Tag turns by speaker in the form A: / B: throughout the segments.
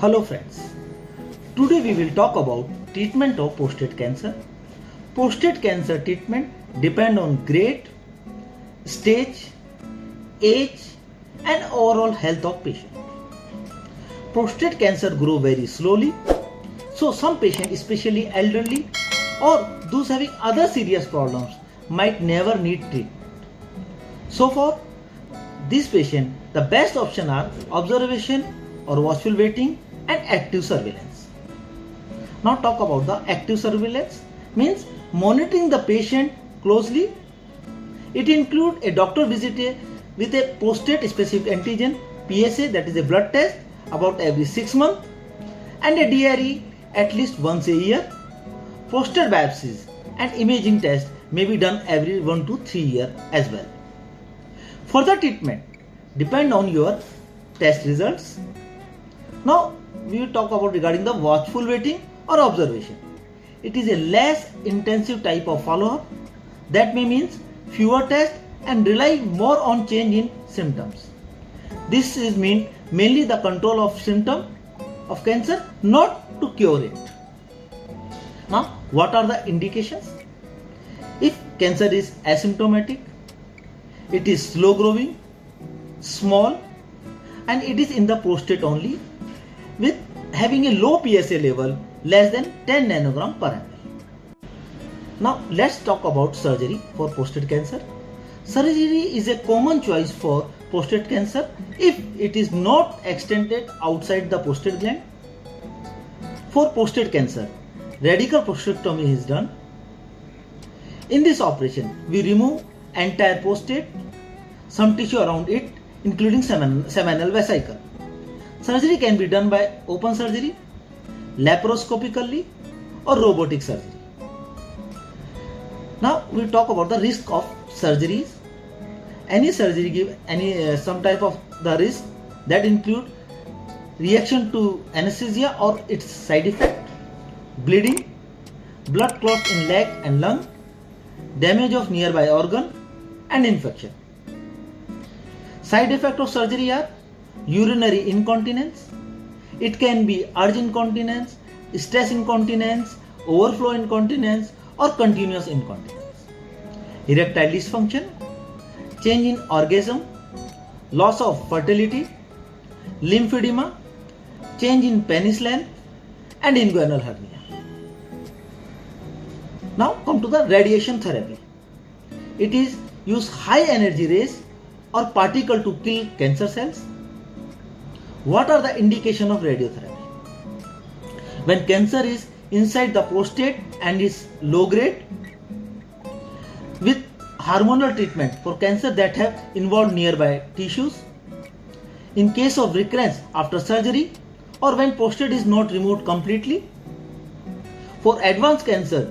A: Hello friends, today we will talk about treatment of prostate cancer. Prostate cancer treatment depend on grade, stage, age and overall health of patient. Prostate cancer grow very slowly, so some patients, especially elderly or those having other serious problems, might never need treatment. So for this patient, the best option are observation or watchful waiting and active surveillance. Now talk about the active surveillance, means monitoring the patient closely. It includes a doctor visit with a prostate specific antigen PSA, that is a blood test, about every 6 months, and a DRE at least once a year. Prostate biopsies and imaging tests may be done every 1 to 3 years as well. Further treatment depend on your test results. Now we will talk about regarding the watchful waiting or observation. It is a less intensive type of follow-up that may means fewer tests and rely more on change in symptoms. This is mainly the control of symptom of cancer, not to cure it. Now what are the indications? If cancer is asymptomatic, it is slow growing, small, and it is in the prostate only, with having a low PSA level less than 10 nanogram per ml. Now let's talk about surgery for prostate cancer. Surgery is a common choice for prostate cancer if it is not extended outside the prostate gland. For prostate cancer, radical prostatectomy is done. In this operation, we remove entire prostate, some tissue around it, including seminal vesicle. Surgery can be done by open surgery, laparoscopically, or robotic surgery. Now we talk about the risk of surgeries. Any surgery give some type of the risk that include reaction to anesthesia or its side effect, bleeding, blood clots in leg and lung, damage of nearby organ, and infection. Side effect of surgery are urinary incontinence. It can be urge incontinence, stress incontinence, overflow incontinence, or continuous incontinence. Erectile dysfunction, change in orgasm, loss of fertility, lymphedema, change in penis length, and inguinal hernia. Now come to the radiation therapy. It is use high energy rays or particle to kill cancer cells. What are the indication of radiotherapy? When cancer is inside the prostate and is low grade, with hormonal treatment for cancer that have involved nearby tissues. In case of recurrence after surgery or when prostate is not removed completely. For advanced cancer,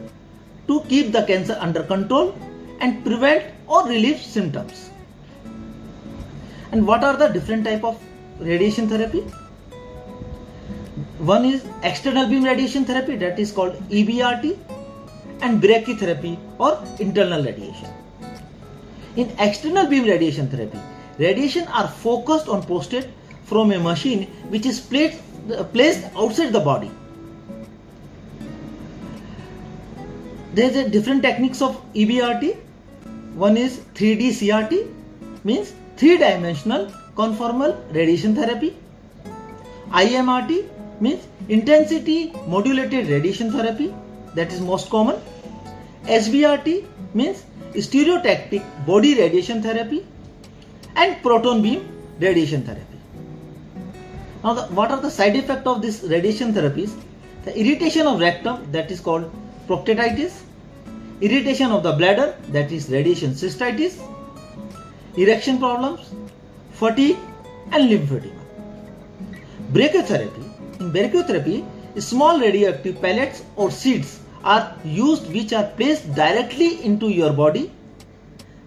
A: to keep the cancer under control and prevent or relieve symptoms. And what are the different type of radiation therapy? One is external beam radiation therapy, that is called EBRT, and brachytherapy or internal radiation. In external beam radiation therapy, radiation are focused on prostate from a machine which is placed outside the body. There is a different techniques of EBRT. One is 3D CRT, means 3-dimensional conformal radiation therapy. IMRT means intensity modulated radiation therapy, that is most common. SBRT means stereotactic body radiation therapy, and proton beam radiation therapy. Now what are the side effects of this radiation therapies? The irritation of rectum, that is called proctitis, irritation of the bladder, that is radiation cystitis, erection problems, fatigue, and lymphedema. Brachytherapy. In brachytherapy, small radioactive pellets or seeds are used which are placed directly into your body.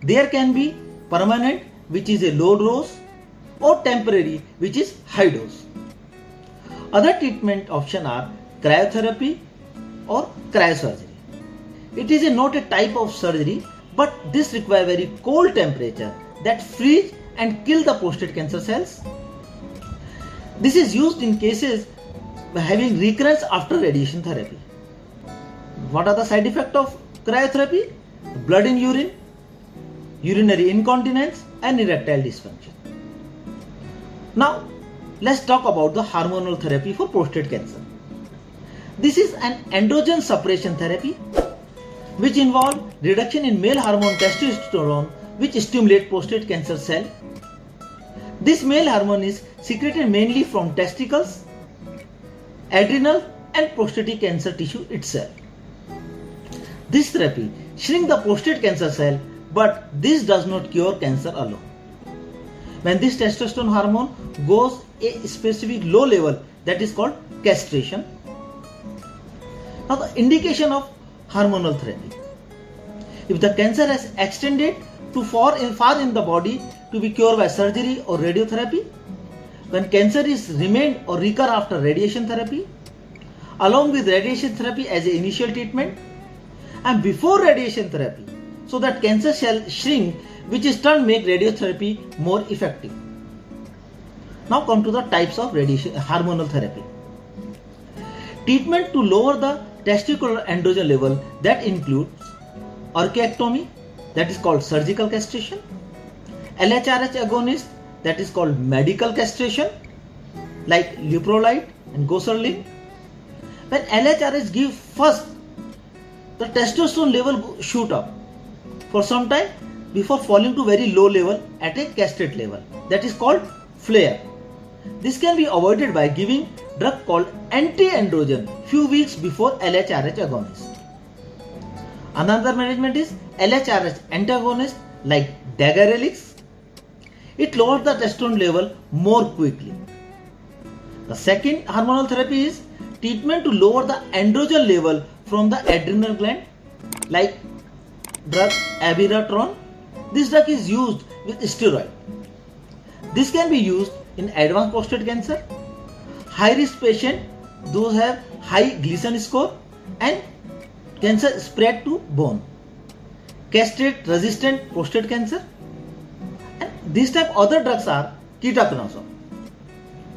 A: There can be permanent, which is a low dose, or temporary, which is high dose. Other treatment options are cryotherapy or cryosurgery. It is not a type of surgery, but this requires very cold temperature that freeze and kill the prostate cancer cells. This is used in cases having recurrence after radiation therapy. What are the side effects of cryotherapy? Blood in urine, urinary incontinence, and erectile dysfunction. Now, let's talk about the hormonal therapy for prostate cancer. This is an androgen suppression therapy which involves reduction in male hormone testosterone, which stimulates prostate cancer cell. This male hormone is secreted mainly from testicles, adrenal, and prostatic cancer tissue itself. This therapy shrinks the prostate cancer cell, but this does not cure cancer alone. When this testosterone hormone goes a specific low level, that is called castration. Now, the indication of hormonal therapy. If the cancer has extended to far in the body to be cured by surgery or radiotherapy, when cancer is remained or recur after radiation therapy, along with radiation therapy as an initial treatment, and before radiation therapy, so that cancer shall shrink, which is turn make radiotherapy more effective. Now come to the types of hormonal therapy. Treatment to lower the testicular androgen level, that includes orchiectomy, that is called surgical castration, LHRH agonist, that is called medical castration, like leuprolide and goserelin. When LHRH give first, the testosterone level shoot up for some time before falling to very low level at a castrate level, that is called flare. This can be avoided by giving drug called anti-androgen few weeks before LHRH agonist. Another management is LHRH antagonist like dagarelix. It lowers the testosterone level more quickly. The second hormonal therapy is treatment to lower the androgen level from the adrenal gland, like drug abiraterone. This drug is used with steroid. This can be used in advanced prostate cancer, high risk patient, those have high Gleason score, and cancer spread to bone, castrate resistant prostate cancer. And these type of other drugs are ketoconazole,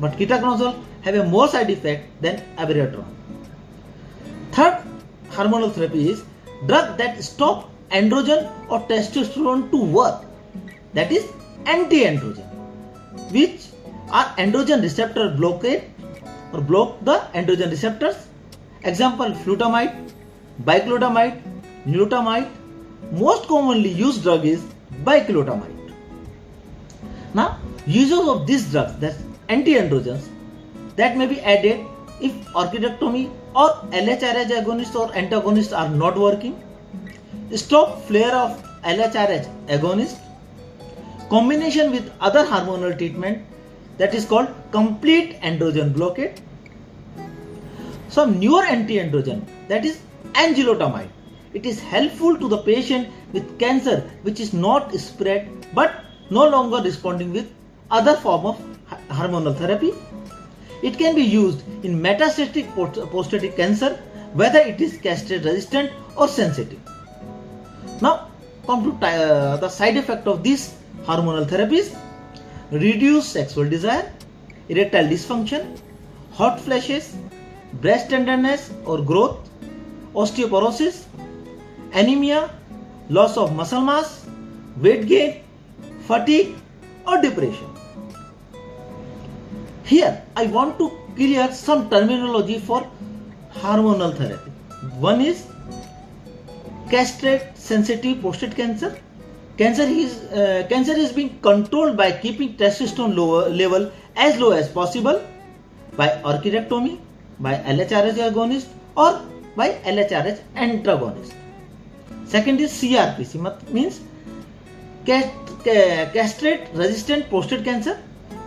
A: but ketoconazole have a more side effect than abiraterone. Third hormonal therapy is drug that stop androgen or testosterone to work, that is anti-androgen, which are androgen receptor blockade or block the androgen receptors. Example, flutamide, biclotamide, nilotamide. Most commonly used drug is biclotamide. Now, uses of these drugs, that's anti-androgens, that may be added if orchidectomy or LHRH agonist or antagonist are not working. Stop flare of LHRH agonist. Combination with other hormonal treatment, that is called complete androgen blockade. Some newer anti-androgen, that is angilotamide. It is helpful to the patient with cancer which is not spread but no longer responding with other form of hormonal therapy. It can be used in metastatic prostatic cancer, whether it is castrate resistant or sensitive. Now come to the side effect of these hormonal therapies: reduced sexual desire, erectile dysfunction, hot flashes, breast tenderness or growth, osteoporosis, anemia, loss of muscle mass, weight gain, fatigue or depression. Here I want to clear some terminology for hormonal therapy. One is castrate sensitive prostate cancer. Cancer is being controlled by keeping testosterone level as low as possible by orchidectomy, by LHRH agonist or by LHRH antagonist. Second is CRPC, means castrate resistant prostate cancer.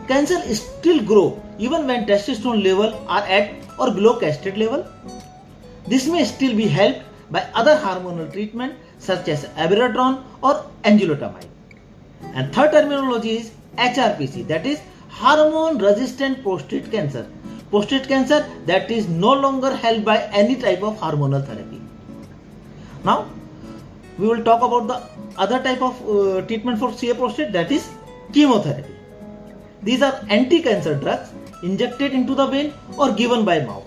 A: Cancer still grow even when testosterone level are at or below castrate level. This may still be helped by other hormonal treatment such as abiraterone or angilotamide. And third terminology is HRPC, that is hormone resistant prostate cancer. Prostate cancer that is no longer helped by any type of hormonal therapy. Now we will talk about the other type of treatment for CA prostate, that is chemotherapy. These are anti-cancer drugs injected into the vein or given by mouth.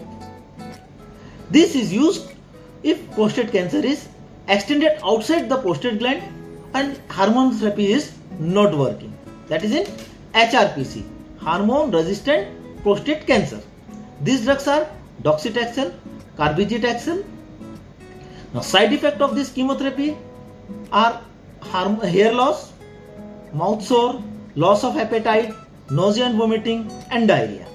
A: This is used if prostate cancer is extended outside the prostate gland and hormone therapy is not working. That is in HRPC, hormone resistant prostate cancer. These drugs are docetaxel, carboplatin. Now, side effect of this chemotherapy are hair loss, mouth sore, loss of appetite, nausea and vomiting, and diarrhea.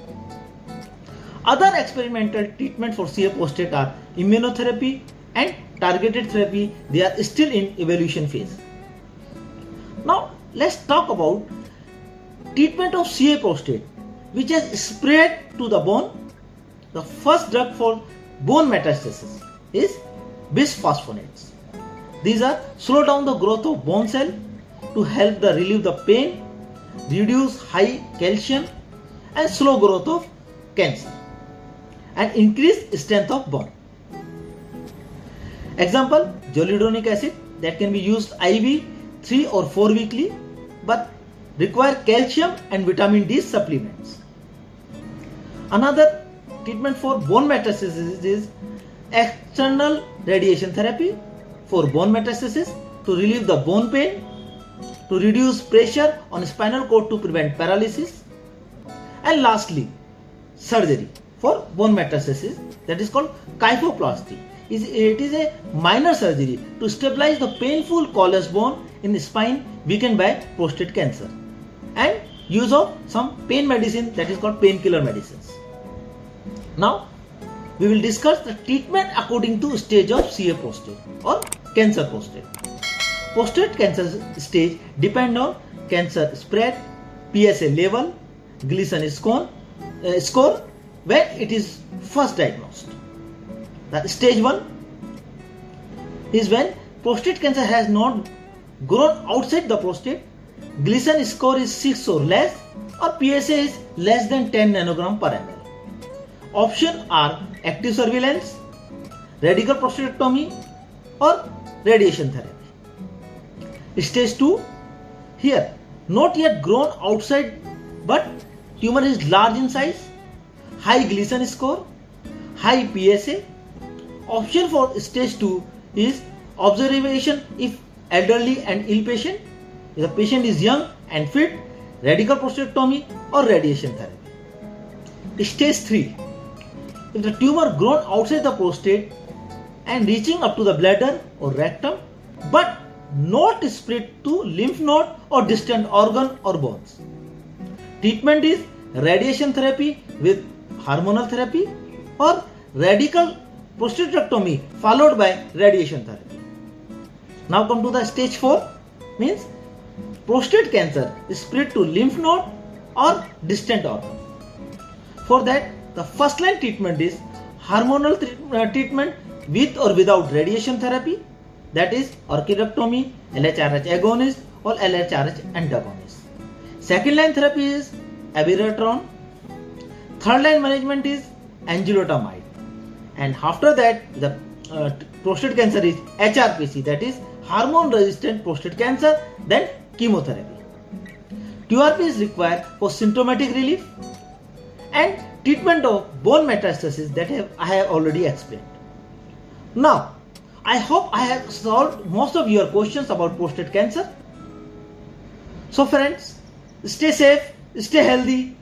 A: Other experimental treatment for CA prostate are immunotherapy and targeted therapy. They are still in evaluation phase. Now, let's talk about treatment of CA prostate, which has spread to the bone. The first drug for bone metastasis is bisphosphonates. These are slow down the growth of bone cell to help relieve the pain, reduce high calcium and slow growth of cancer, and increase strength of bone. Example, zoledronic acid that can be used IV 3 or 4 weekly but require calcium and vitamin D supplements. Another treatment for bone metastasis is external radiation therapy for bone metastasis to relieve the bone pain, to reduce pressure on spinal cord to prevent paralysis, and lastly, surgery for bone metastasis that is called kyphoplasty. It is a minor surgery to stabilize the painful callus bone in the spine weakened by prostate cancer, and use of some pain medicine that is called painkiller medicines. Now, we will discuss the treatment according to stage of CA prostate or cancer prostate. Prostate cancer stage depend on cancer spread, PSA level, Gleason score when it is first diagnosed. The stage 1 is when prostate cancer has not grown outside the prostate, Gleason score is 6 or less, or PSA is less than 10 nanogram per ml. Options are active surveillance, radical prostatectomy, or radiation therapy. Stage 2, here not yet grown outside but tumor is large in size, high Gleason score, high PSA. Option for stage 2 is observation if elderly and ill patient, if the patient is young and fit, radical prostatectomy or radiation therapy. Stage 3, if the tumor grown outside the prostate and reaching up to the bladder or rectum but not spread to lymph node or distant organ or bones. Treatment is radiation therapy with hormonal therapy or radical prostatectomy followed by radiation therapy. Now come to the stage 4, means prostate cancer is spread to lymph node or distant organ. For that, the first line treatment is hormonal treatment with or without radiation therapy, that is orchidectomy, LHRH agonist or LHRH antagonist. Second line therapy is abiraterone. Third line management is enzalutamide. And after that, the prostate cancer is HRPC, that is hormone resistant prostate cancer, then chemotherapy. TURP is required for symptomatic relief and treatment of bone metastasis that I have already explained. Now, I hope I have solved most of your questions about prostate cancer. So friends, stay safe, stay healthy,